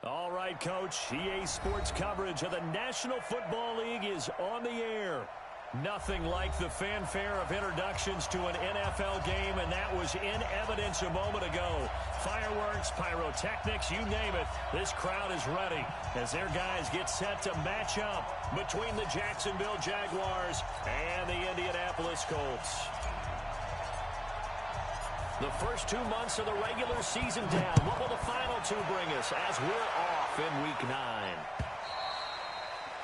All right, Coach. EA Sports coverage of the National Football League is on the air. Nothing like the fanfare of introductions to an NFL game, and that was in evidence a moment ago. Fireworks, pyrotechnics, you name it. This crowd is ready as their guys get set to match up between the Jacksonville Jaguars and the Indianapolis Colts. The first 2 months of the regular season down. What will the final two bring us as we're off in Week 9?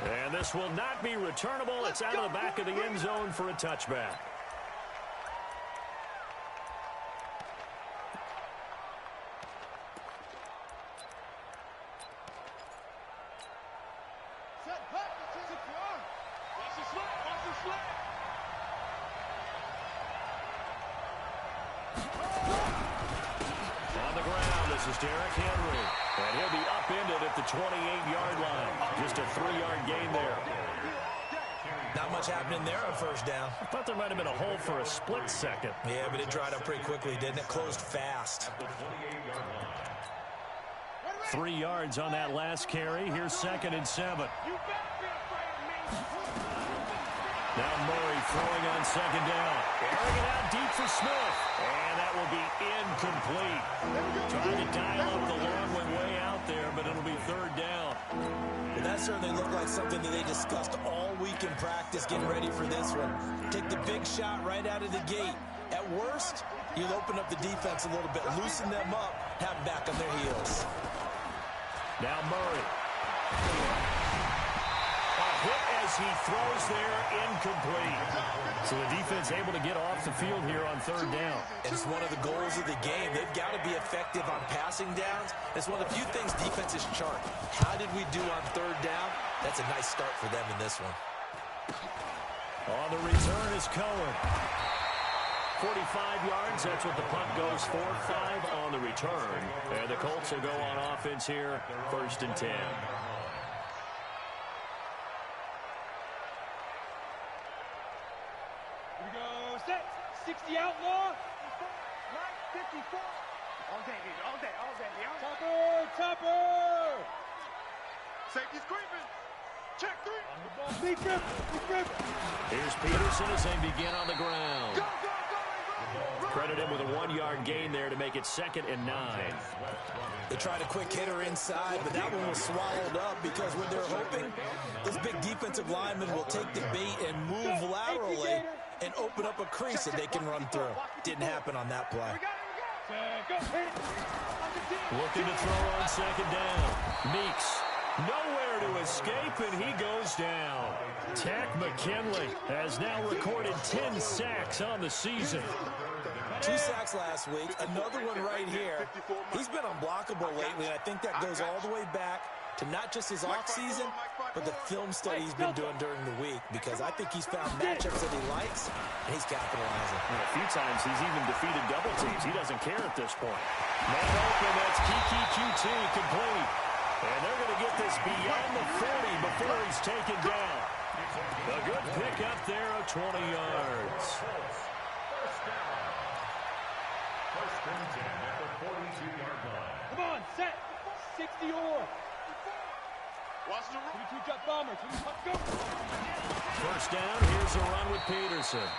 And this will not be returnable. It's out of the back of the end zone for a touchback. This is Derrick Henry, and he'll be upended at the 28-yard line. Just a 3-yard gain there. Not much happening there on first down. I thought there might have been a hole for a split second. Yeah, but it dried up pretty quickly, didn't it? Closed fast. 3 yards on that last carry. Here's 2nd and 7. Now Murray throwing on 2nd down. Airing it out deep for Smith. And that will be incomplete. Trying to dial up the long one way out there, but it'll be 3rd down. Well, that certainly looked like something that they discussed all week in practice, getting ready for this one. Take the big shot right out of the gate. At worst, you'll open up the defense a little bit, loosen them up, have them back on their heels. Now Murray. Hit as he throws there, incomplete. So the defense able to get off the field here on 3rd down. And it's one of the goals of the game. They've got to be effective on passing downs. It's one of the few things defenses chart. How did we do on 3rd down? That's a nice start for them in this one. On the return is Cohen. 45 yards, that's what the punt goes for. 5 on the return. And the Colts will go on offense here, 1st and 10. Here we go, set. 60 outlaw. 54. All day, baby, all day, all day. Topper, topper. Safety's creeping. Check 3. On the ball. Be grip. Here's Peterson as they begin on the ground. Go. Credit him with a 1-yard gain there to make it 2nd and 9. They tried a quick hitter inside, but that one was swallowed up because what they're hoping, this big defensive lineman will take the bait and move laterally and open up a crease that they can run through. Didn't happen on that play. Looking to throw on 2nd down. Meeks. Nowhere to escape, and he goes down. Tack McKinley has now recorded 10 sacks on the season. 2 sacks last week, another one right here. He's been unblockable lately, and I think that goes all the way back to not just his offseason, but the film study he's been doing during the week, because I think he's found matchups that he likes, and he's capitalizing. And a few times he's even defeated double teams. He doesn't care at this point. Man open, that's Kiki QT complete. And they're going to get this beyond the 40 before he's taken down. A good pick up there of 20 yards. First and 10 at the 42-yard line. Come on, set. 60 or. Watch the run. 22 jet bomber. Go. First down, here's a run with Peterson.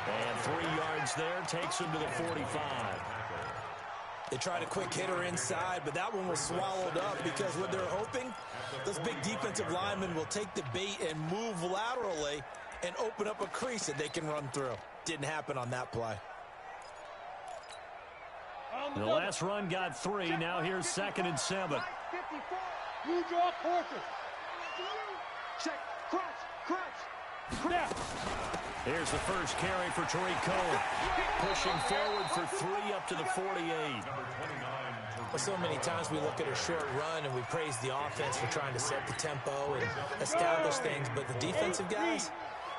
And 3 yards there takes him to the 45. They tried a quick hitter inside, but that one was swallowed up because what they're hoping, this big defensive lineman will take the bait and move laterally and open up a crease that they can run through. Didn't happen on that play. The last run got 3. Now here's 2nd and 7. 54. You draw quarter. Check. Crunch. Now. Here's the first carry for Tariq Cohen. Pushing forward for 3 up to the 48. Well, so many times we look at a short run and we praise the offense for trying to set the tempo and establish things, but the defensive guys,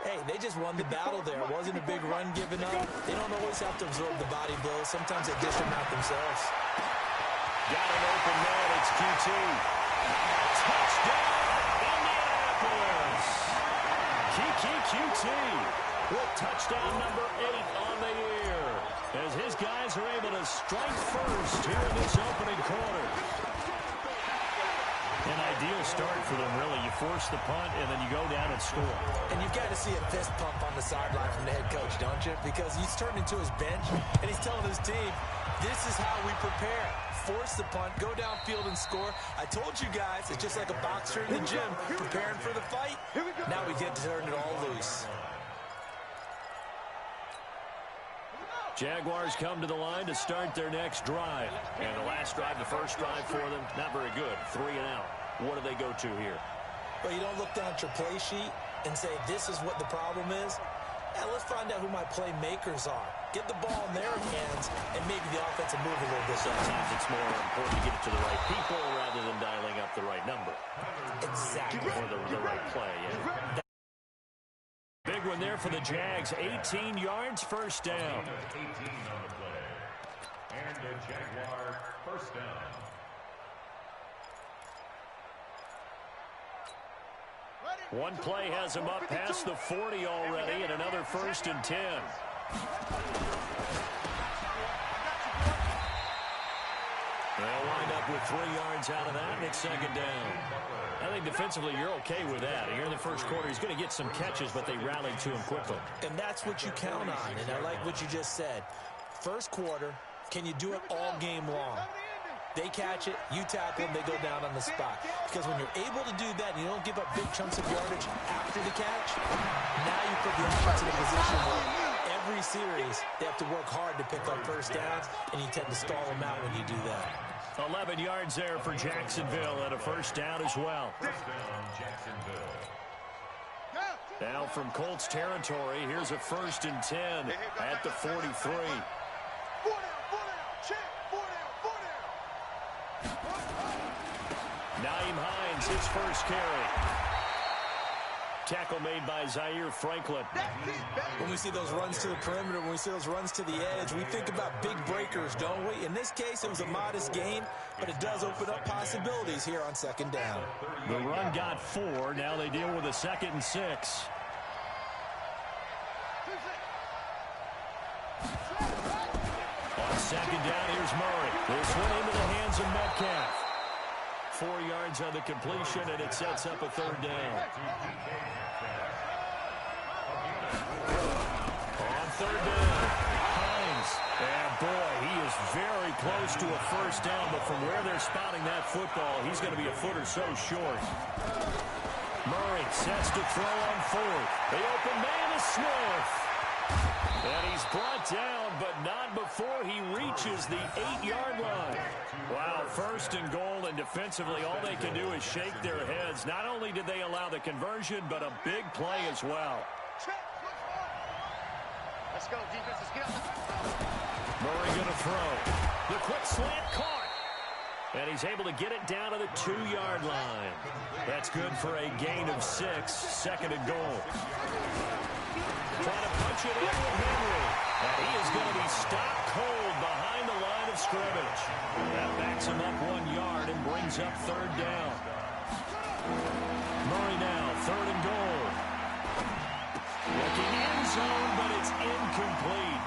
hey, they just won the battle there. It wasn't a big run given up. They don't always have to absorb the body blows. Sometimes they dish them out themselves. Got an open man. It's QT. Touchdown, Indianapolis. Kiki QT with touchdown number 8 on the year, as his guys are able to strike first here in this opening quarter. An ideal start for them, really. You force the punt, and then you go down and score. And you've got to see a fist pump on the sideline from the head coach, don't you? Because he's turned into his bench, and he's telling his team, this is how we prepare. Force the punt, go downfield and score. I told you guys, it's just like a boxer in the gym, preparing for the fight. Now we get to turn it all loose. Jaguars come to the line to start their next drive. And the last drive, the first drive for them, not very good. 3 and out. What do they go to here? Well, you don't look down at your play sheet and say, this is what the problem is. Now, let's find out who my playmakers are. Get the ball in their hands, and maybe the offense will move a little bit. Sometimes it's more important to get it to the right people rather than dialing up the right number. Exactly. Or the right play, yeah. Big one there for the Jags. 18 yards, first down. 18 on the play. And a Jaguar first down. One play has him up past the 40 already, and another 1st and 10. They'll wind up with 3 yards out of that, and it's 2nd down. I think defensively you're okay with that. Here in the first quarter, he's going to get some catches, but they rallied to him quickly. And that's what you count on, and I like what you just said. First quarter, can you do it all game long? They catch it, you tackle them, they go down on the spot. Because when you're able to do that and you don't give up big chunks of yardage after the catch, now you put the offense in a position where every series they have to work hard to pick up first downs, and you tend to stall them out when you do that. 11 yards there for Jacksonville and a first down as well. First down, Jacksonville. Now from Colts territory, here's a 1st and 10 at the 43. Naeem Hines, his first carry. Tackle made by Zaire Franklin. When we see those runs to the perimeter, when we see those runs to the edge, we think about big breakers, don't we? In this case, it was a modest gain, but it does open up possibilities here on 2nd down. The run got 4. Now they deal with a 2nd and 6. On 2nd down, here's Murray. This one into the hands of Metcalf. 4 yards on the completion, and it sets up a 3rd down. On 3rd down, Hines. And boy, he is very close to a first down, but from where they're spotting that football, he's going to be a foot or so short. Murray sets to throw on 4th. The open man is Smith. And he's brought down, but not before he reaches the 8-yard line. Wow, 1st and goal, and defensively all they can do is shake their heads. Not only did they allow the conversion, but a big play as well. Let's go, defense. Let's get Murray going to throw. The quick slant caught. And he's able to get it down to the 2-yard line. That's good for a gain of 6, 2nd and goal. Trying to punch it in with Henry. And he is going to be stopped cold behind the line of scrimmage. That backs him up 1 yard and brings up 3rd down. Murray now, 3rd and goal. Looking end zone, but it's incomplete.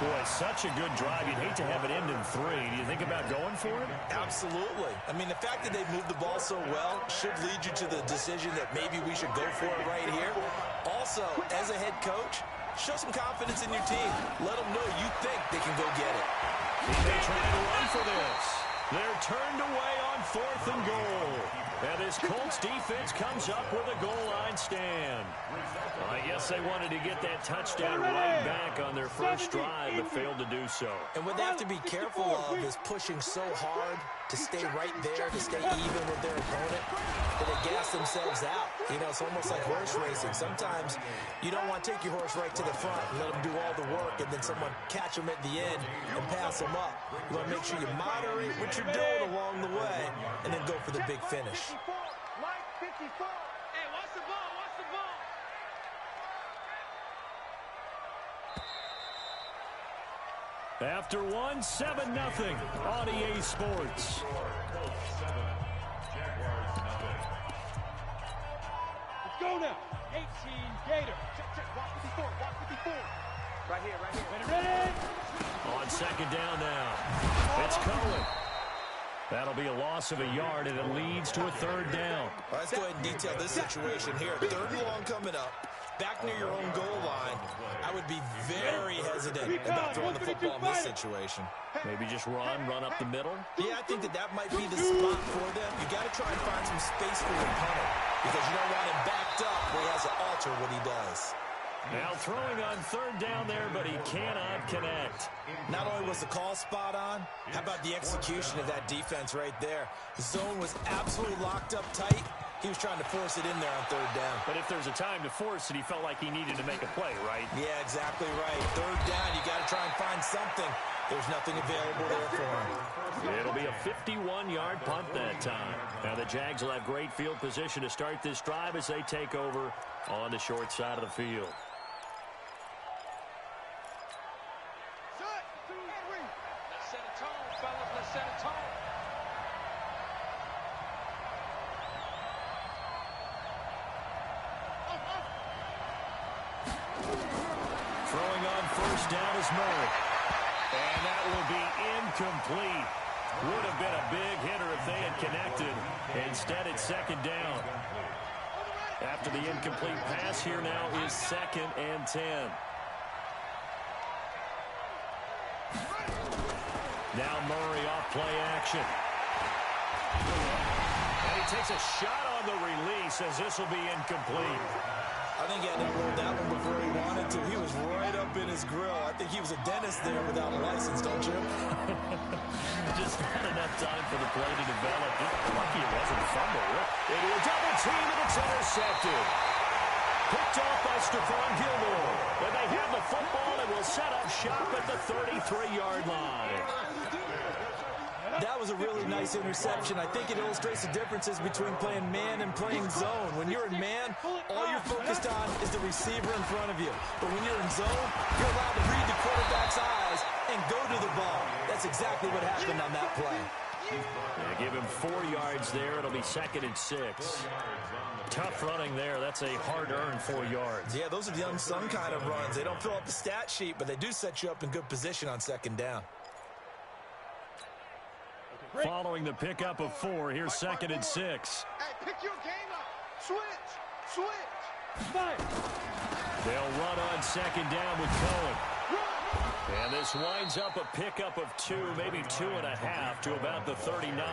Boy, such a good drive. You'd hate to have it end in 3. Do you think about going for it? Absolutely. I mean, the fact that they moved the ball so well should lead you to the decision that maybe we should go for it right here. Also, as a head coach, show some confidence in your team. Let them know you think they can go get it. They're trying to run for this. They're turned away on 4th and goal. And this Colts defense comes up with a goal line stand. I guess they wanted to get that touchdown right back on their first drive, but failed to do so. And what they have to be careful of is pushing so hard to stay right there, to stay even with their opponent, that they gas themselves out. You know, it's almost like horse racing. Sometimes you don't want to take your horse right to the front and let them do all the work, and then someone catch them at the end and pass them up. You want to make sure you moderate what you're doing along the way, and then go for the big finish. Mike 54. Hey, watch the ball, watch the ball. After 7-0 on EA Sports. Let's go now. 18 Gator. Check. Watch 54. Watch 54. Right here, right here. Ready. On 2nd down now. It's Cohen. That'll be a loss of a yard, and it leads to a third down. Well, let's go ahead and detail this situation here. Third and long coming up. Back near your own goal line, I would be very hesitant about throwing the football in this situation. Maybe just run up the middle? Yeah, I think that might be the spot for them. You got to try and find some space for your punter because you don't want him backed up where he has to alter what he does. Now throwing on third down there, but he cannot connect. Not only was the call spot on, how about the execution of that defense right there? The zone was absolutely locked up tight. He was trying to force it in there on third down. But if there's a time to force it, he felt like he needed to make a play, right? Yeah, exactly right. Third down, you got to try and find something. There's nothing available there for him. It'll be a 51-yard punt that time. Now the Jags will have great field position to start this drive as they take over on the short side of the field. Let's set a tone, fellas. Let's set a tone. Throwing on first down is Murray. And that will be incomplete. Would have been a big hitter if they had connected. Instead, it's second down. After the incomplete pass, here now is 2nd and 10. Now Murray off play action. And he takes a shot on the release as this will be incomplete. I think he had to roll that one before he wanted to. He was right up in his grill. I think he was a dentist there without a license, don't you? Just not enough time for the play to develop. Just lucky it wasn't a fumble. Into a double team, and it's intercepted. Picked off by Stephon Gilmore. And they have the football and will set up shop at the 33-yard line. That was a really nice interception. I think it illustrates the differences between playing man and playing zone. When you're in man, all you're focused on is the receiver in front of you. But when you're in zone, you're allowed to read the quarterback's eyes and go to the ball. That's exactly what happened on that play. Yeah, give him 4 yards there. It'll be 2nd and 6. Tough running there. That's a hard-earned 4 yards. Yeah, those are the unsung kind of runs. They don't fill up the stat sheet, but they do set you up in good position on second down. Following the pickup of 4, here's 2nd and 6. Hey, pick your game up. Switch. They'll run on 2nd down with Cohen. And this winds up a pickup of 2, maybe 2.5 to about the 39.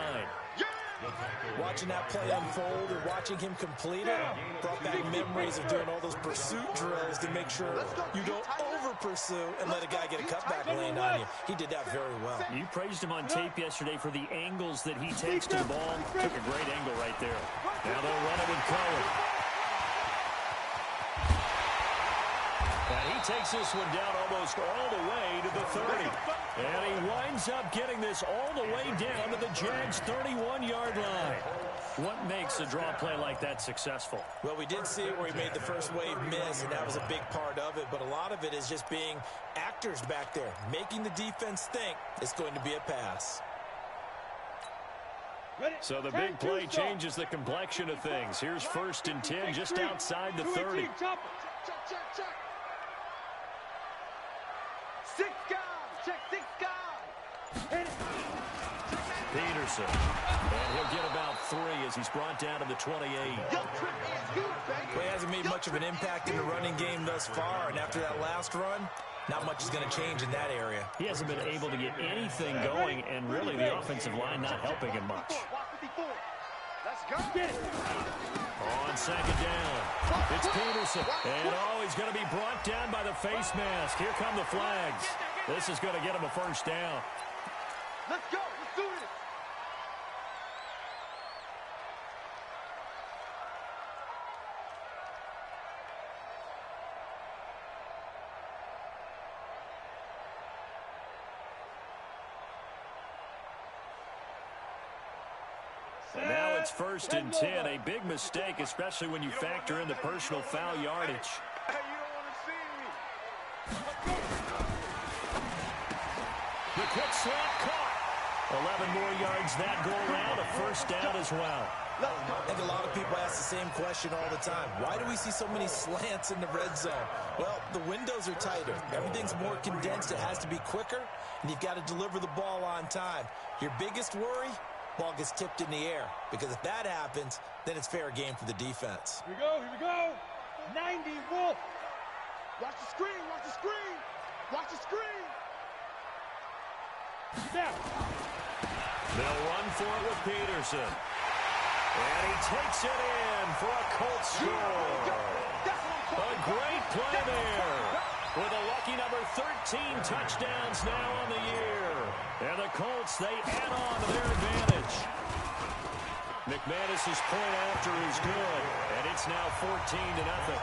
Watching that play unfold and watching him complete it brought back memories of doing all those pursuit drills to make sure you don't over-pursue and let a guy get a cutback lane on you. He did that very well. You praised him on tape yesterday for the angles that he takes to the ball. Took a great angle right there. Now they'll run it with Cohen. And he takes this one down almost all the way to the 30. And he winds up getting this all the way down to the Jags' 31-yard line. What makes a draw play like that successful? Well, we did see it where he made the first wave miss, and that was a big part of it. But a lot of it is just being actors back there, making the defense think it's going to be a pass. So the big play changes the complexion of things. Here's 1st and 10 just outside the 30. Peterson. And he'll get about 3 as he's brought down to the 28. Well, he hasn't made much of an impact in the running game thus far, and after that last run, not much is going to change in that area. He hasn't been able to get anything going, and really the offensive line not helping him much. On 2nd down, it's Peterson. And he's going to be brought down by the face mask. Here come the flags. This is going to get him a 1st down. Let's go. Let's do this. And now it's 1st and 10. A big mistake, especially when you factor in the personal foul yardage. Hey, you don't want to see me. The quick slant caught. 11 more yards that go around. A 1st down as well. I think a lot of people ask the same question all the time. Why do we see so many slants in the red zone? Well, the windows are tighter. Everything's more condensed. It has to be quicker, and you've got to deliver the ball on time. Your biggest worry? ball gets tipped in the air. Because if that happens, then it's fair game for the defense. Here we go, here we go. 90, Wolf. Watch the screen, watch the screen. Watch the screen. Now. They'll run for it with Peterson. And he takes it in for a Colts score. A great play there. With a lucky number 13 touchdowns now on the year. And the Colts, they add on to their advantage. McManus's point after is good. And it's now 14-0.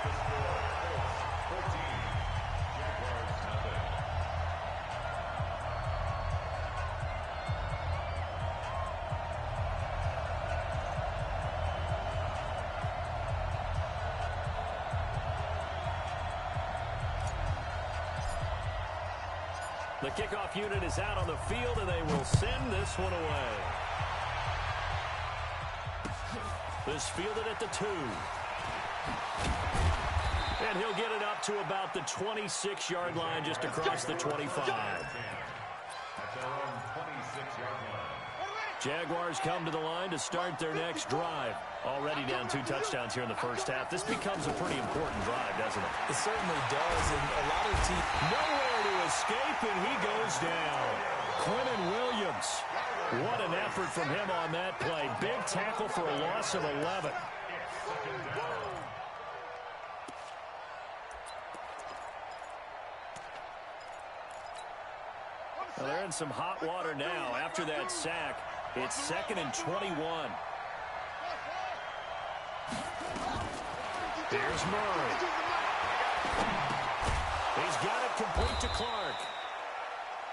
The kickoff unit is out on the field, and they will send this one away. This fielded at the 2. And he'll get it up to about the 26-yard line, just across the 25. That's our own 26-yard line. Jaguars come to the line to start their next drive. Already down 2 touchdowns here in the first half. This becomes a pretty important drive, doesn't it? It certainly does, and a lot of the team... Nowhere to escape, and he goes down. Quentin Williams. What an effort from him on that play. Big tackle for a loss of 11. Well, they're in some hot water now. After that sack, it's 2nd and 21. Here's Murray. He's got it complete to Clark.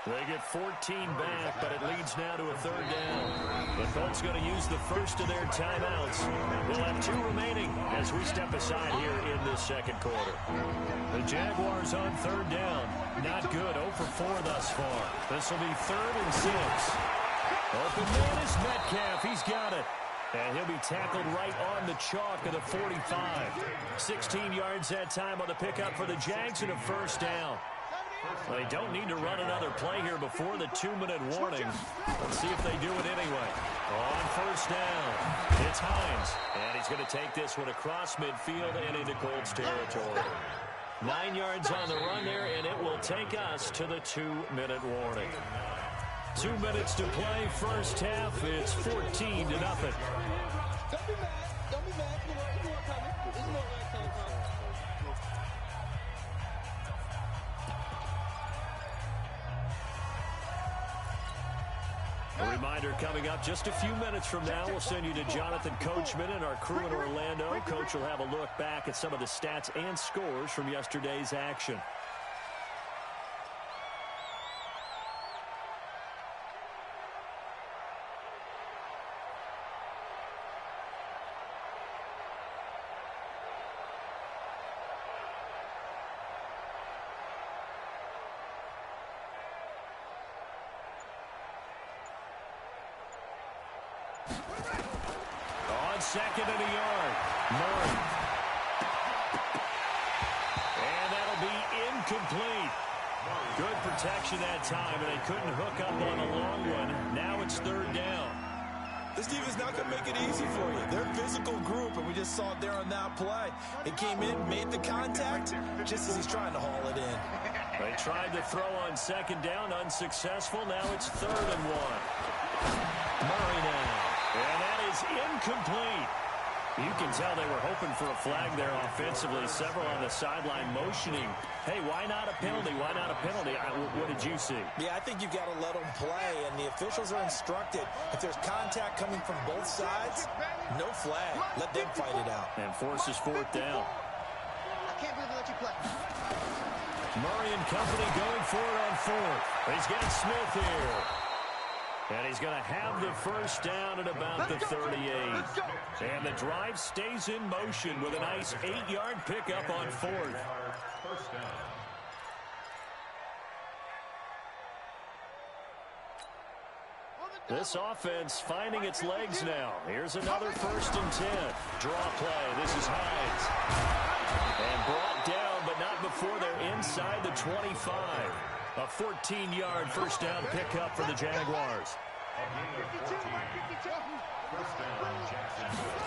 They get 14 back, but it leads now to a 3rd down. The Colts going to use the first of their timeouts. We'll have 2 remaining as we step aside here in this second quarter. The Jaguars on 3rd down. Not good. 0 for 4 thus far. This will be 3rd and 6. Open man is Metcalf. He's got it. And he'll be tackled right on the chalk of the 45. 16 yards that time on the pickup for the Jags and a 1st down. Well, they don't need to run another play here before the 2-minute warning. Let's see if they do it anyway. On 1st down, it's Hines. And he's going to take this one across midfield and into Colts territory. 9 yards on the run there, and it will take us to the 2-minute warning. 2 minutes to play, first half. It's 14-0. Don't be mad. Don't be mad. There's more coming. There's more coming. A reminder coming up just a few minutes from now. We'll send you to Jonathan Coachman and our crew in Orlando. Coach will have a look back at some of the stats and scores from yesterday's action. On 2nd and a yard, Murray. And that'll be incomplete. Good protection that time, and they couldn't hook up on the long one. Now it's 3rd down. This defense not going to make it easy for you. They're a physical group, and we just saw it there on that play. It came in, made the contact, just as he's trying to haul it in. They tried to throw on 2nd down, unsuccessful. Now it's 3rd and 1. Murray now. And that is incomplete. You can tell they were hoping for a flag there offensively. Several on the sideline motioning. Hey, why not a penalty? Why not a penalty? What did you see? Yeah, I think you've got to let them play, and the officials are instructed. If there's contact coming from both sides, no flag. Let them fight it out. And forces 4th down. I can't believe they let you play. Murray and company going for it on 4th. He's got Smith here. And he's going to have the 1st down at about the 38. And the drive stays in motion with a nice 8-yard pickup on 4th. First down. This offense finding its legs now. Here's another 1st and 10. Draw play. This is Hines. And brought down, but not before they're inside the 25. A 14-yard 1st down pickup for the Jaguars. First down, Jacksonville.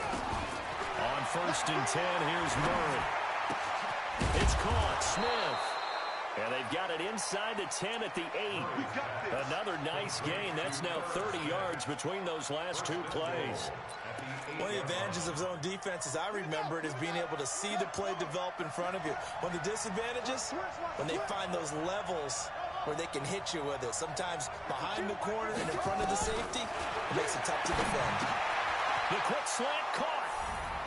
On 1st and 10, here's Murray. It's caught. Smith. And they've got it inside the 10 at the 8. Another nice gain. That's now 30 yards between those last two plays. One of the advantages of zone defense, as I remember it, is being able to see the play develop in front of you. One of the disadvantages, when they find those levels where they can hit you with it. Sometimes behind the corner and in front of the safety, it makes it tough to defend. The quick slant caught.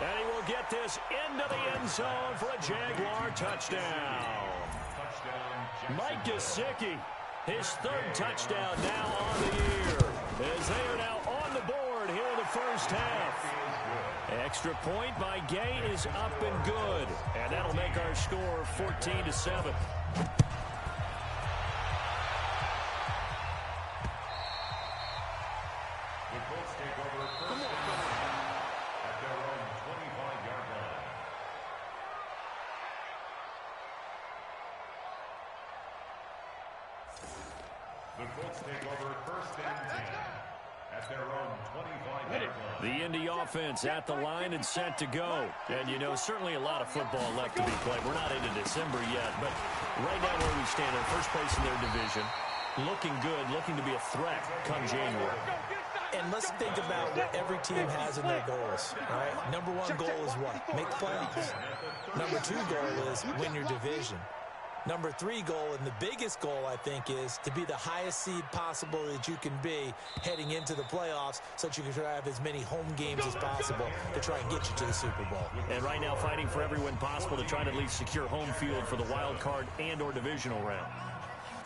And he will get this into the end zone for a Jaguar touchdown. Mike Gesicki, his 3rd touchdown now on the year, as they are now on the board here in the first half. Extra point by Gay is up and good, and that'll make our score 14-7. The Colts take over first down at their own 25-yard line. The Colts take over 1st and 10 at their own 25-yard line. The Indy offense at the line and set to go. And, you know, certainly a lot of football left to be played. We're not into December yet, but right now where we stand, in first place in their division, looking good, looking to be a threat come January. And let's think about what every team has in their goals, right? Number 1 goal is what? Make the playoffs. Number 2 goal is win your division. Number 3 goal, and the biggest goal, I think, is to be the highest seed possible that you can be heading into the playoffs so that you can have as many home games as possible to try and get you to the Super Bowl. And right now fighting for every win possible to try to at least secure home field for the wild card and or divisional round.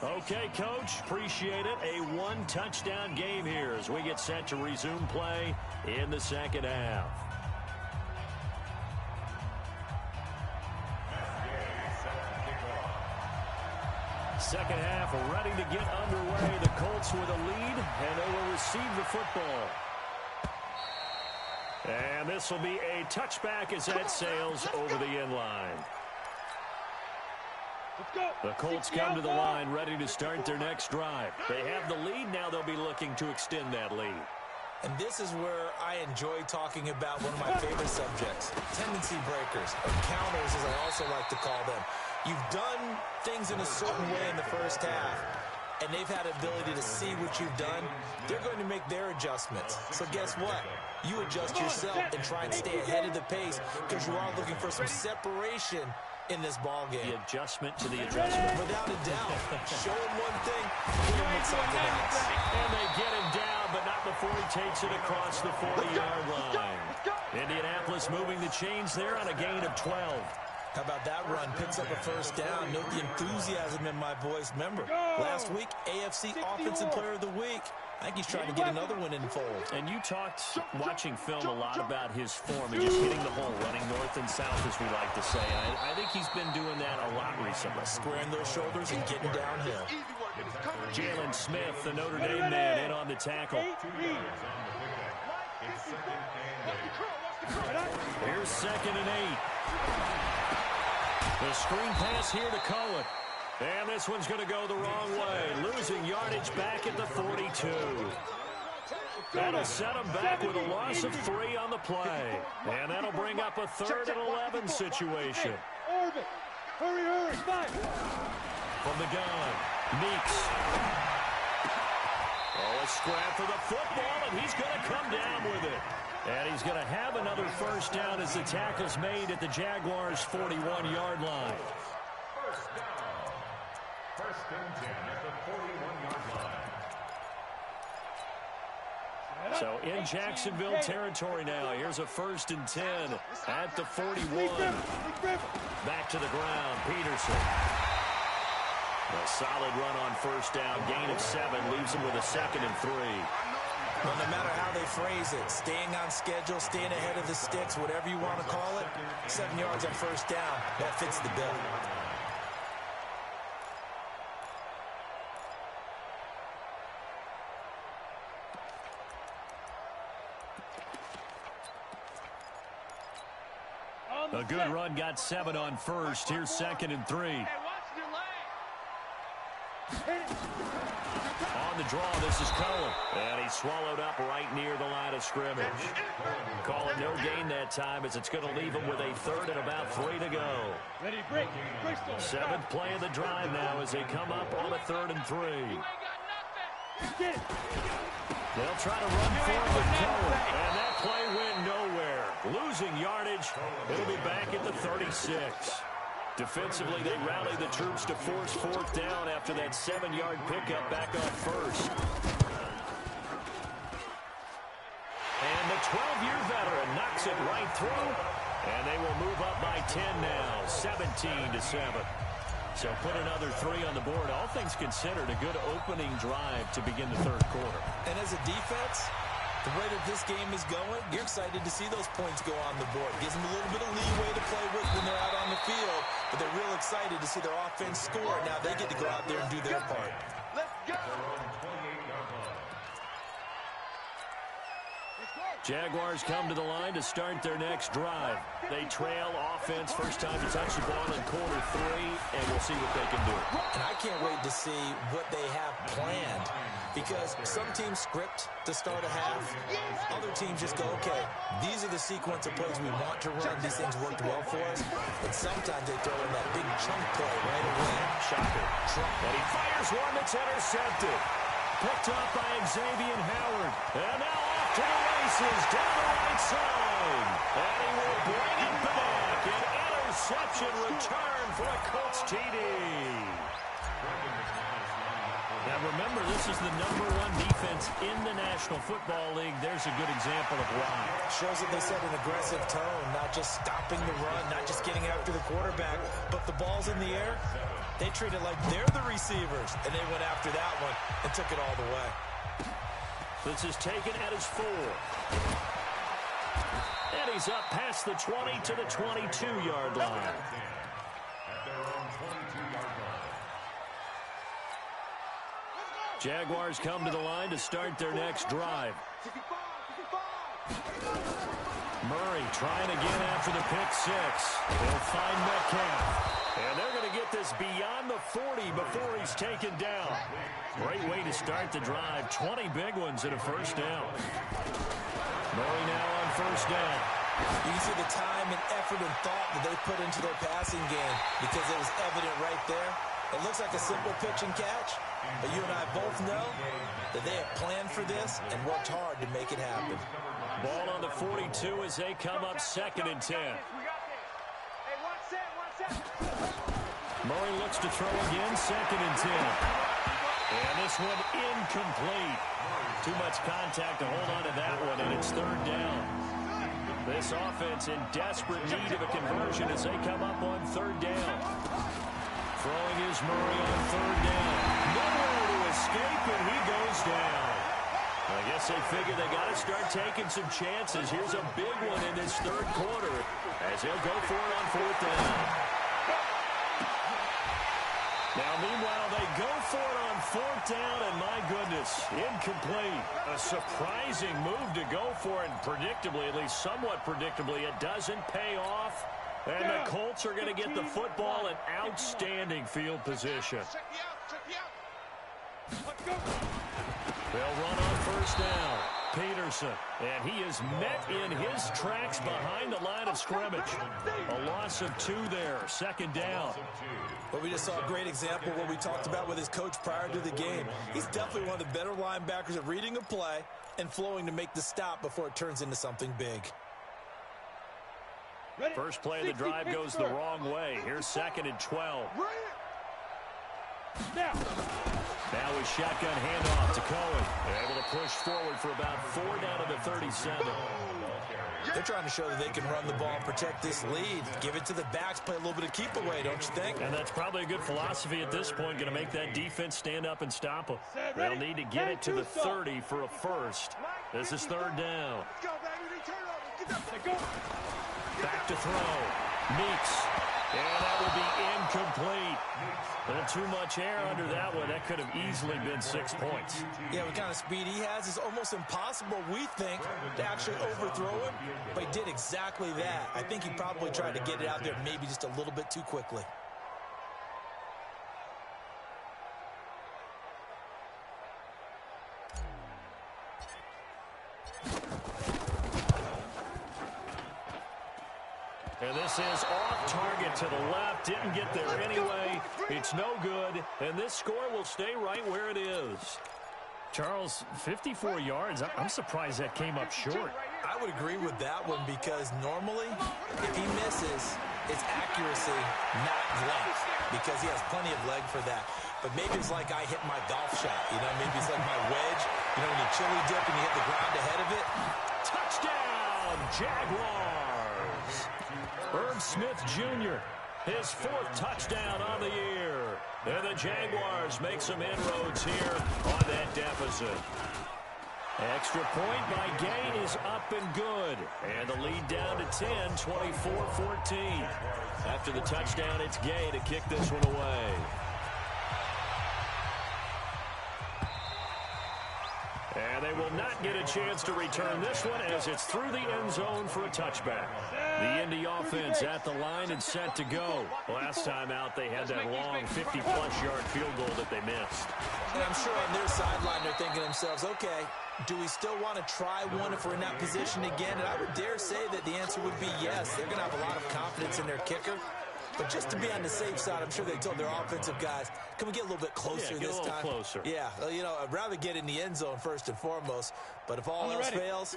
Okay, Coach, appreciate it. A 1-touchdown game here as we get set to resume play in the second half. Second half ready to get underway. The Colts with a lead, and they will receive the football. And this will be a touchback as that sails over the end line. The Colts come to the line ready to start their next drive. They have the lead. Now they'll be looking to extend that lead. And this is where I enjoy talking about one of my favorite subjects, tendency breakers, or counters as I also like to call them. You've done things in a certain way in the first half, and they've had ability to see what you've done. They're going to make their adjustments. So guess what? You adjust yourself and try and stay ahead of the pace because you are looking for some separation in this ball game. The adjustment to the adjustment. Without a doubt. Show him one thing, hit him with something else. And they get him down, but not before he takes it across the 40-yard line. Indianapolis moving the chains there on a gain of 12. How about that run? Picks up a first down. Note the enthusiasm in my voice. Remember, last week, AFC Offensive Player of the Week. I think he's trying to get another one in the fold. And you talked, watching film, a lot about his form and just hitting the hole, running north and south, as we like to say. I think he's been doing that a lot recently. Squaring those shoulders and getting downhill. Jalen Smith, the Notre Dame man, in on the tackle. Here's 2nd and 8. The screen pass here to Cohen. And this one's going to go the wrong way. Losing yardage back at the 42. That'll set him back with a loss of 3 on the play. And that'll bring up a 3rd and 11 situation. Hurry, fight. From the gun, Meeks. Oh, a scrap for the football, and he's going to come down with it. And he's going to have another first down as the tackle's made at the Jaguars' 41-yard line. First down. 1st and 10 at the 41-yard line. So in Jacksonville territory now. Here's a 1st and 10 at the 41. Back to the ground, Peterson. A solid run on first down. Gain of 7 leaves him with a 2nd and 3. Well, no matter how they phrase it, staying on schedule, staying ahead of the sticks, whatever you want to call it, 7 yards on first down, that fits the bill. A good run, got 7 on first. Here's 2nd and 3. On the draw, this is Cohen. And he's swallowed up right near the line of scrimmage. Calling no gain that time as it's going to leave him with a third and about 3 to go. Ready, break. Seventh play of the drive now as they come up on a 3rd and 3. They'll try to run forward with Cohen. And that play went nowhere. Losing yardage. It'll be back at the 36. Defensively, they rally the troops to force 4th down after that 7-yard pickup back on 1st. And the 12-year veteran knocks it right through. And they will move up by 10 now, 17-7. So put another 3 on the board. All things considered, a good opening drive to begin the 3rd quarter. And as a defense, the way that this game is going, you're excited to see those points go on the board. Gives them a little bit of leeway to play with when they're out on the field, but they're real excited to see their offense score. Now they get to go out there and do their part. Let's go. Jaguars come to the line to start their next drive. They trail offense, first time to touch the ball in quarter 3, and we'll see what they can do. And I can't wait to see what they have planned, because some teams script to start a half. Other teams just go, okay, these are the sequence of plays we want to run. These things worked well for us. But sometimes they throw in that big chunk play right away. Shocker. And he fires one that's intercepted. Picked up by Xavier Howard. And now off to the races down the right side. And he will bring it back. An interception return for a Colts TD. Now remember, this is the #1 defense in the National Football League. There's a good example of why. Shows that they set an aggressive tone, not just stopping the run, not just getting after the quarterback, but the ball's in the air. They treat it like they're the receivers, and they went after that one and took it all the way. This is taken at his 4. And he's up past the 20 to the 22-yard line. At their own 22-yard line. Jaguars come to the line to start their next drive. Murray trying again after the pick 6. They'll find Metcalf. And they're going to get this beyond the 40 before he's taken down. Great way to start the drive. 20 big ones and a first down. Murray now on first down. You can see the time and effort and thought that they put into their passing game because it was evident right there. It looks like a simple pitch and catch, but you and I both know that they have planned for this and worked hard to make it happen. Ball on the 42 as they come up 2nd and 10. Murray looks to throw again, 2nd and 10. And this one incomplete. Too much contact to hold on to that one, and it's 3rd down. This offense in desperate need of a conversion as they come up on 3rd down. Throwing is Murray on 3rd down. Nowhere to escape, and he goes down. I guess they figure they got to start taking some chances. Here's a big one in this 3rd quarter as he'll go for it on 4th down. Now, meanwhile, they go for it on 4th down, and my goodness, incomplete. A surprising move to go for it, and predictably, at least somewhat predictably, it doesn't pay off. And the Colts are going to get the football in outstanding field position. They'll run on 1st down. Peterson, and he is met in his tracks behind the line of scrimmage. A loss of 2 there, 2nd down. But we just saw a great example of what we talked about with his coach prior to the game. He's definitely one of the better linebackers at reading a play and flowing to make the stop before it turns into something big. First play of the drive goes the wrong way. Here's 2nd and 12. Now a shotgun handoff to Cohen. Able to push forward for about 4 down to the 37. They're trying to show that they can run the ball and protect this lead. Give it to the backs, play a little bit of keep away, don't you think? And that's probably a good philosophy at this point. Going to make that defense stand up and stop them. They'll need to get it to the 30 for a first. This is 3rd down. Back to throw. Meeks. And that will be incomplete. A little too much air under that one. That could have easily been 6 points. Yeah, what kind of speed he has is almost impossible, we think, to actually overthrow him. But he did exactly that. I think he probably tried to get it out there maybe just a little bit too quickly. And this is off target to the left. Didn't get there anyway. It's no good. And this score will stay right where it is. Charles, 54 yards. I'm surprised that came up short. I would agree with that one because normally, if he misses, it's accuracy, not length, because he has plenty of leg for that. But maybe it's like I hit my golf shot. You know, maybe it's like my wedge. You know, when you chili dip and you hit the ground ahead of it. Touchdown, Jaguars. Irv Smith Jr., his 4th touchdown on the year. And the Jaguars make some inroads here on that deficit. Extra point by Gay is up and good. And the lead down to 10, 24-14. After the touchdown, it's Gay to kick this one away. And they will not get a chance to return this one as it's through the end zone for a touchback. The Indy offense at the line and set to go. Last time out, they had that long 50-plus yard field goal that they missed. And I'm sure on their sideline, they're thinking to themselves, okay, do we still want to try one if we're in that position again? And I would dare say that the answer would be yes. They're going to have a lot of confidence in their kicker. But just to be on the safe side, I'm sure they told their offensive guys, can we get a little bit closer this time? Closer. Yeah, you know, I'd rather get in the end zone first and foremost. But if all else fails,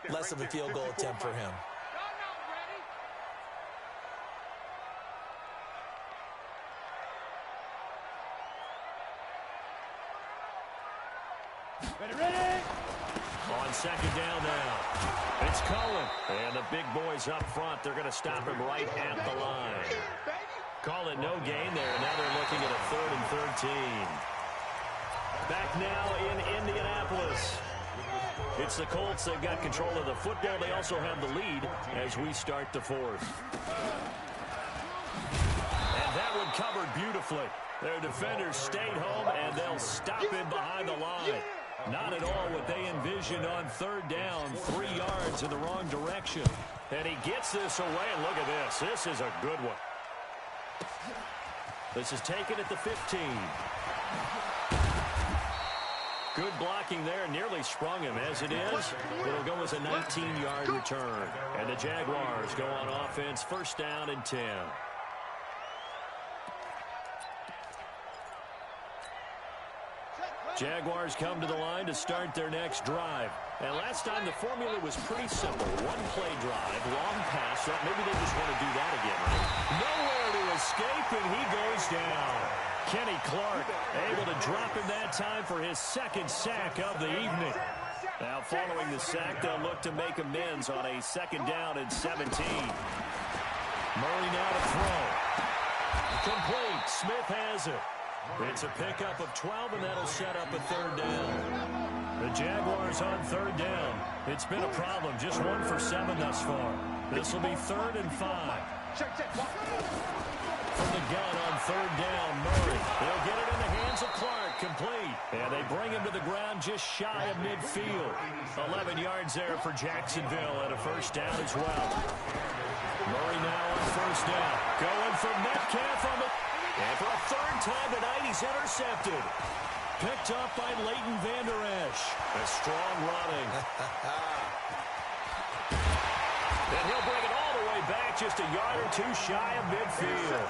less of a field goal attempt for him. Ready. On second down now, it's Cohen. And the big boys up front, they're going to stop him right at the line. Call it no gain there. Now they're looking at a 3rd and 13. Back now in Indianapolis. It's the Colts. They've got control of the football. They also have the lead as we start the 4th. And that one covered beautifully. Their defenders stayed home, and they'll stop him behind the line. Not at all what they envisioned on 3rd down, 3 yards in the wrong direction. And he gets this away, and look at this. This is a good one. This is taken at the 15. Good blocking there, nearly sprung him. As it is, it'll go as a 19-yard return. And the Jaguars go on offense, 1st down and 10. Jaguars come to the line to start their next drive. And last time the formula was pretty simple. 1-play drive, long pass. Maybe they just want to do that again, right? Nowhere to escape, and he goes down. Kenny Clark able to drop him that time for his 2nd sack of the evening. Now following the sack, they'll look to make amends on a 2nd down and 17. Murray now to throw. Complete. Smith has it. It's a pickup of 12, and that'll set up a 3rd down. The Jaguars on 3rd down. It's been a problem. Just 1 for 7 thus far. This will be 3rd and 5. From the gun on 3rd down, Murray. They'll get it in the hands of Clark. Complete. And they bring him to the ground just shy of midfield. 11 yards there for Jacksonville and a 1st down as well. Murray now on 1st down. Going for Metcalf on the... And for a 3rd time tonight, he's intercepted. Picked up by Leighton Vander Esch. A strong running. And he'll bring it all the way back, just a yard or 2 shy of midfield.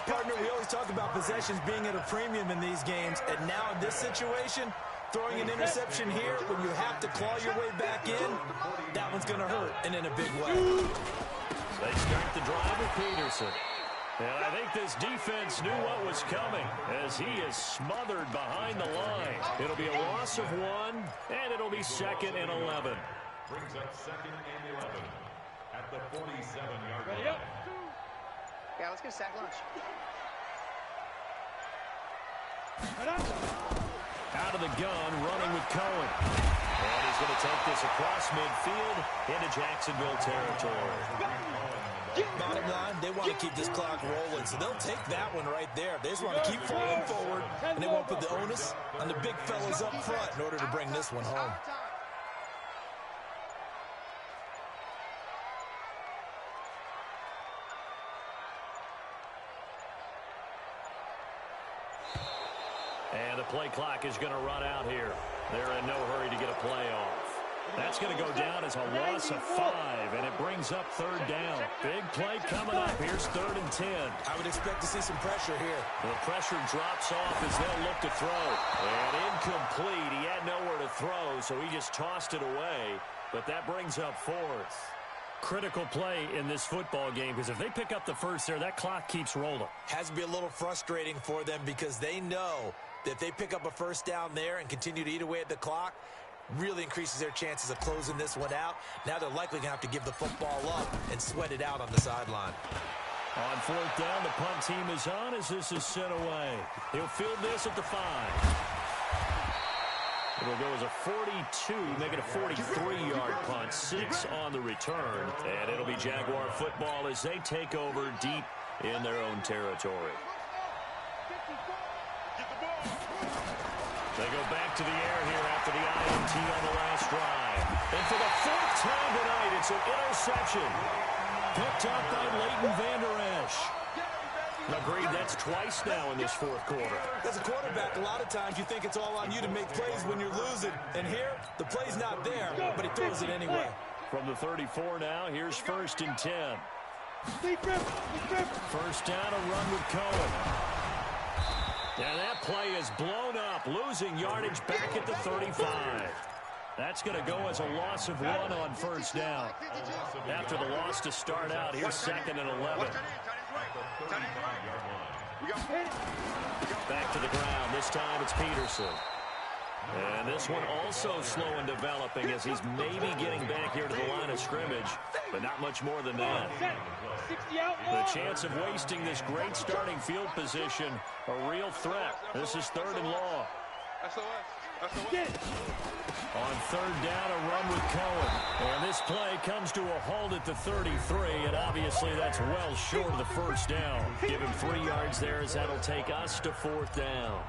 Partner, we always talk about possessions being at a premium in these games. And now in this situation, throwing an interception here when you have to claw your way back in, that one's going to hurt, and in a big way. They start the drive with Peterson. And I think this defense knew what was coming as he is smothered behind the line. It'll be a loss of 1, and it'll be 2nd and 11. Brings up 2nd and 11 at the 47-yard line. Yeah, let's get a sack lunch. Out of the gun, running with Cohen. And he's going to take this across midfield into Jacksonville territory. Bottom line, they want to keep this clock rolling, so they'll take that one right there. They just want to keep falling forward, and they won't put the onus on the big fellas up front in order to bring this one home. And the play clock is going to run out here. They're in no hurry to get a play off. That's going to go down as a loss of 5, and it brings up third down. Big play coming up. Here's 3rd and 10. I would expect to see some pressure here. The pressure drops off as they'll look to throw. And incomplete. He had nowhere to throw, so he just tossed it away. But that brings up 4th. Critical play in this football game, because if they pick up the first there, that clock keeps rolling. Has to be a little frustrating for them because they know that if they pick up a first down there and continue to eat away at the clock, really increases their chances of closing this one out. Now they're likely going to have to give the football up and sweat it out on the sideline. On 4th down, the punt team is on as this is sent away. He'll field this at the 5. It'll go as a 42, make it a 43-yard punt, 6 on the return. And it'll be Jaguar football as they take over deep in their own territory. They go back to the air here after the INT on the last drive. And for the 4th time tonight, it's an interception. Picked up by Leighton Vander Esch. Agreed, that's twice now in this 4th quarter. As a quarterback, a lot of times you think it's all on you to make plays when you're losing. And here, the play's not there, but he throws it anyway. From the 34 now, here's 1st and 10. First down, a run with Cohen. And that play is blown up, losing yardage back at the 35. That's going to go as a loss of 1 on 1st down. After the loss to start out, here's 2nd and 11. Back to the ground. This time it's Peterson. And this one also slow in developing as he's maybe getting back here to the line of scrimmage, but not much more than that. The chance of wasting this great starting field position, a real threat. This is 3rd and long. On 3rd down, a run with Cohen. And this play comes to a halt at the 33, and obviously that's well short of the first down. Give him 3 yards there as that'll take us to 4th down.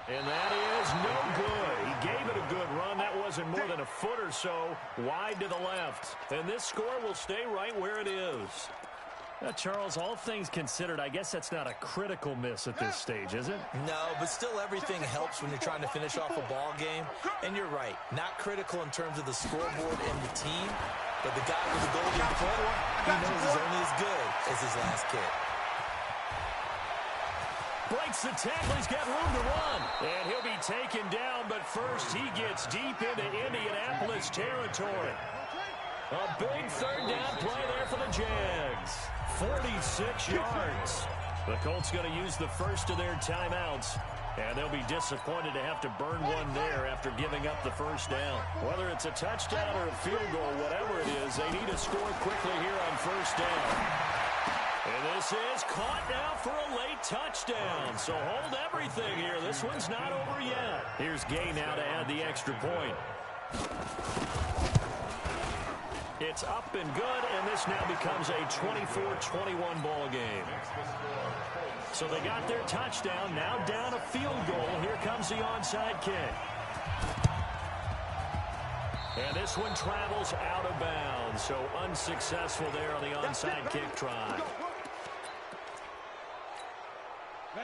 And that is no good. He gave it a good run. That wasn't more than a foot or so wide to the left. And this score will stay right where it is. Charles, all things considered, I guess that's not a critical miss at this stage, is it? No, but still everything helps when you're trying to finish off a ball game. And you're right, not critical in terms of the scoreboard and the team, but the guy with the golden foot, he knows he's only as good as his last kick. Breaks the tackle, he's got room to run. And he'll be taken down, but first he gets deep into Indianapolis territory. A big 3rd down play there for the Jags. 46 yards. The Colts going to use the first of their timeouts, and they'll be disappointed to have to burn one there after giving up the first down. Whether it's a touchdown or a field goal, whatever it is, they need to score quickly here on 1st down. And this is caught now for a late touchdown. So hold everything here. This one's not over yet. Here's Gay now to add the extra point. It's up and good, and this now becomes a 24-21 ball game. So they got their touchdown, now down a field goal. Here comes the onside kick. And this one travels out of bounds, so unsuccessful there on the onside kick try.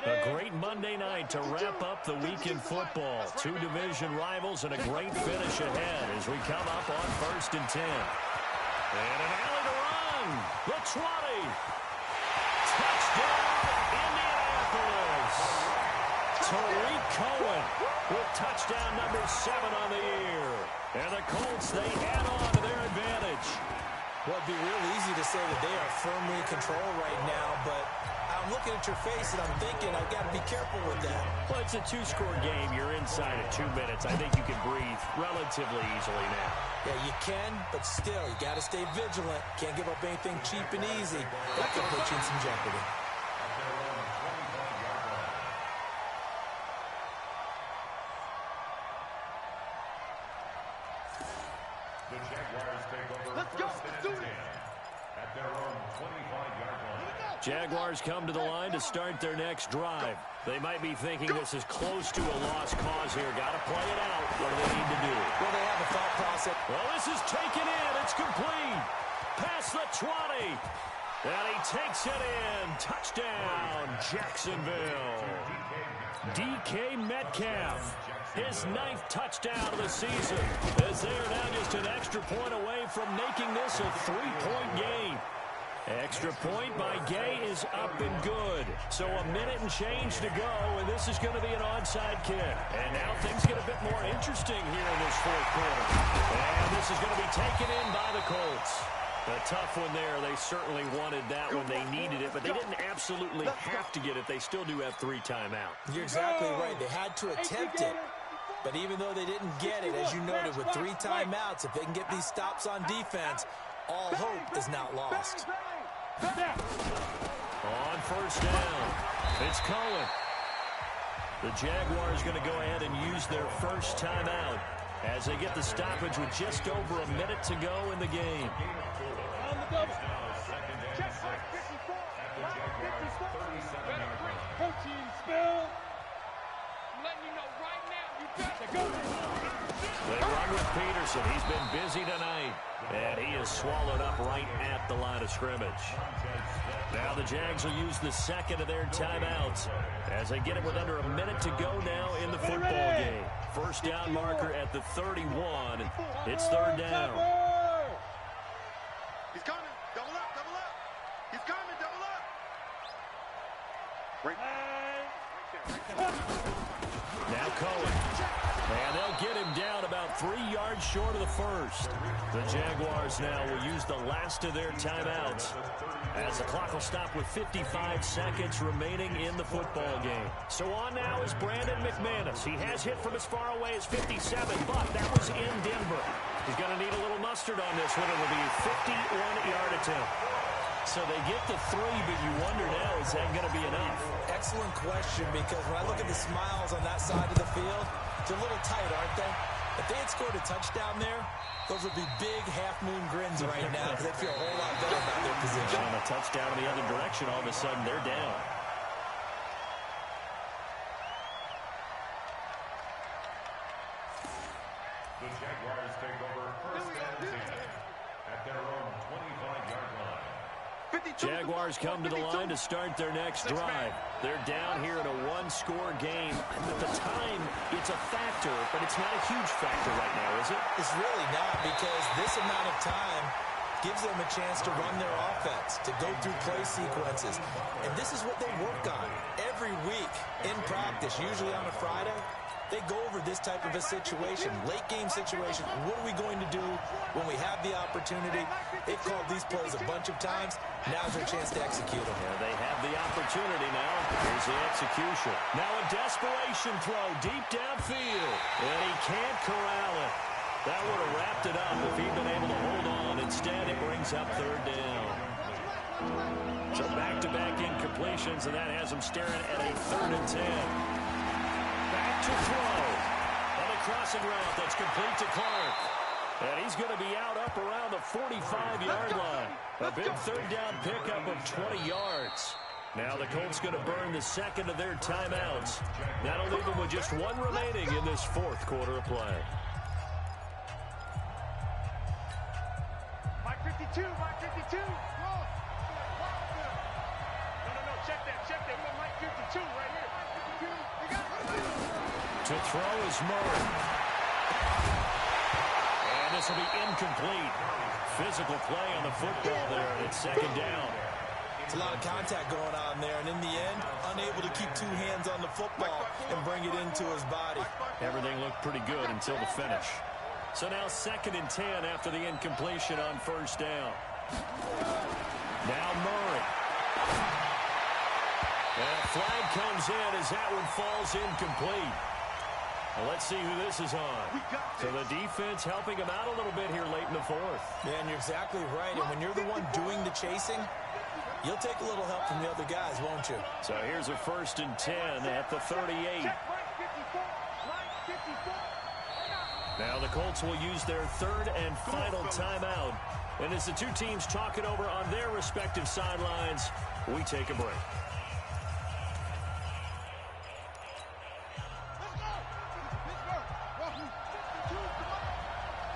A great Monday night to wrap up the week in football. 2 division rivals and a great finish ahead as we come up on 1st and 10. And an alley to run. The 20. Touchdown, Indianapolis. Tariq Cohen with touchdown number 7 on the year. And the Colts, they add on to their advantage. Well, it'd be real easy to say that they are firmly in control right now, but I'm looking at your face and I'm thinking I've got to be careful with that. Well, it's a 2-score game. You're inside of 2 minutes. I think you can breathe relatively easily now. Yeah, you can, but still, you got to stay vigilant. Can't give up anything cheap and easy. That could put you in some jeopardy. The Jaguars take over. Let's go. At their own 25-yard line. Jaguars come to the line to start their next drive. They might be thinking this is close to a lost cause here. Got to play it out. What do they need to do? Well, they have a thought process. Well, this is taken in. It's complete. Past the 20. And he takes it in. Touchdown, Jacksonville. DK Metcalf, his 9th touchdown of the season, as they are now just an extra point away from making this a 3-point game. Extra point by Gay is up and good. So a minute and change to go, and this is going to be an onside kick. And now things get a bit more interesting here in this 4th quarter. And this is going to be taken in by the Colts. A tough one there. They certainly wanted that when they needed it, but they didn't absolutely have to get it. They still do have 3 timeouts. You're exactly right. They had to attempt it. But even though they didn't get it, as you noted, with 3 timeouts, if they can get these stops on defense, all hope is not lost. On first down, it's Cohen. The Jaguars going to go ahead and use their first timeout as they get the stoppage with just over a minute to go in the game. Protein spill. I'm letting you know right now, you got to go. They run with Peterson. He's been busy tonight, and he is swallowed up right at the line of scrimmage. Now the Jags will use the second of their timeouts as they get it with under a minute to go now in the football game. First down marker at the 31. It's 3rd down. He's coming. Double up, double up. He's coming, double up. Now Cohen. And they'll get him down about 3 yards short of the first. The Jaguars now will use the last of their timeouts as the clock will stop with 55 seconds remaining in the football game. So on now is Brandon McManus. He has hit from as far away as 57, but that was in Denver. He's going to need a little mustard on this one. It'll be a 51-yard attempt. So they get the 3, but you wonder now, is that going to be enough? Excellent question, because when I look at the smiles on that side of the field, they're a little tight, aren't they? If they had scored a touchdown there, those would be big half-moon grins right now because they feel a whole lot better about their position. On a touchdown in the other direction, all of a sudden they're down. The Jaguars take over first and 10 at their own 25-yard line. Jaguars come to the line to start their next drive. They're down here in a 1-score game. At the time, it's a factor, but it's not a huge factor right now, is it? It's really not, because this amount of time gives them a chance to run their offense, to go through play sequences. And this is what they work on every week in practice, usually on a Friday. They go over this type of a situation, late-game situation. What are we going to do when we have the opportunity? They've called these plays a bunch of times. Now's their chance to execute them. Yeah, they have the opportunity now. Here's the execution. Now a desperation throw deep downfield. And he can't corral it. That would have wrapped it up if he'd been able to hold on. Instead, it brings up 3rd down. So back-to-back incompletions, and that has them staring at a 3rd and 10. Back to throw. On a crossing route that's complete to Clark. And he's going to be out up around the 45-yard line. A big 3rd down pickup of 20 yards. Now the Colts going to burn the second of their timeouts. That'll leave them with just 1 remaining in this 4th quarter of play. Mike 52, Mike 52. No, check that. We got Mike 52 right here. To throw is Murray. And this will be incomplete. Physical play on the football there. It's 2nd down. It's a lot of contact going on there, and in the end, unable to keep 2 hands on the football and bring it into his body. Everything looked pretty good until the finish. So now 2nd and 10 after the incompletion on first down. Now Murray. And a flag comes in as that one falls incomplete. Well, let's see who this is on. So the defense helping him out a little bit here late in the 4th. Yeah, and you're exactly right. And when you're the one doing the chasing, you'll take a little help from the other guys, won't you? So here's a 1st and 10 at the 38. Now the Colts will use their 3rd and final timeout. And as the 2 teams talk it over on their respective sidelines, we take a break.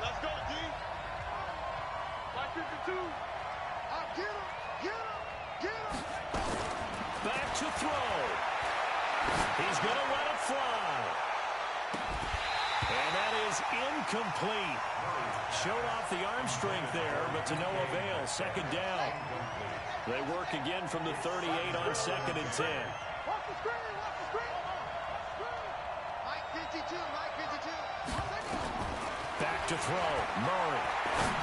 Let's go, D. Mike 52. I'll get him. is incomplete. Showed off the arm strength there, but to no avail. Second down. They work again from the 38 on 2nd and 10. Watch the screen, watch the screen. Mike 52, Mike 52. Back to throw. Murray.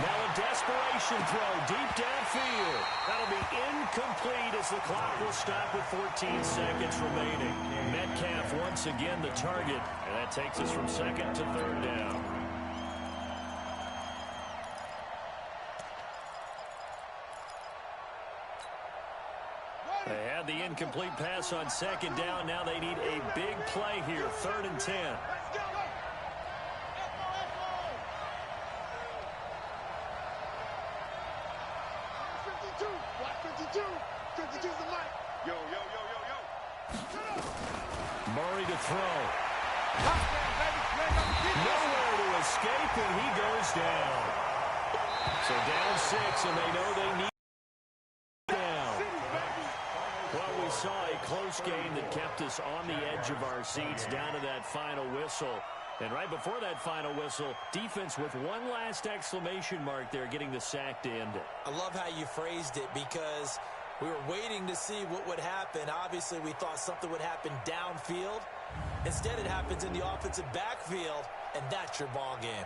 Now a desperation throw deep downfield. That'll be incomplete as the clock will stop with 14 seconds remaining. Metcalf once again the target, and that takes us from 2nd to 3rd down. They had the incomplete pass on 2nd down. Now they need a big play here. 3rd and 10. Let's go. Watch 52. 52's the mic. Yo, yo, yo, yo, yo. Murray to throw. Nowhere to escape, and he goes down. So down 6, and they know they need down. Well, we saw a close game that kept us on the edge of our seats down to that final whistle. And right before that final whistle, defense with one last exclamation mark there, getting the sack to end it. I love how you phrased it, because we were waiting to see what would happen. Obviously, we thought something would happen downfield. Instead, it happens in the offensive backfield, and that's your ball game.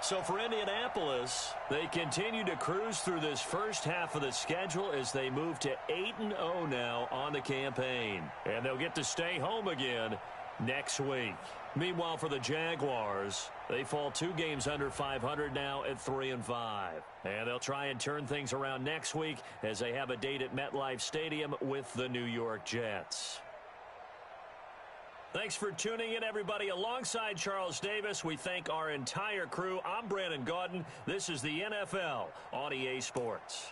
So for Indianapolis, they continue to cruise through this first half of the schedule as they move to 8-0 now on the campaign. And they'll get to stay home again next week. Meanwhile, for the Jaguars, they fall 2 games under 500 now at 3-5. And they'll try and turn things around next week as they have a date at MetLife Stadium with the New York Jets. Thanks for tuning in, everybody. Alongside Charles Davis, we thank our entire crew. I'm Brandon Gaudin. This is the NFL on EA Sports.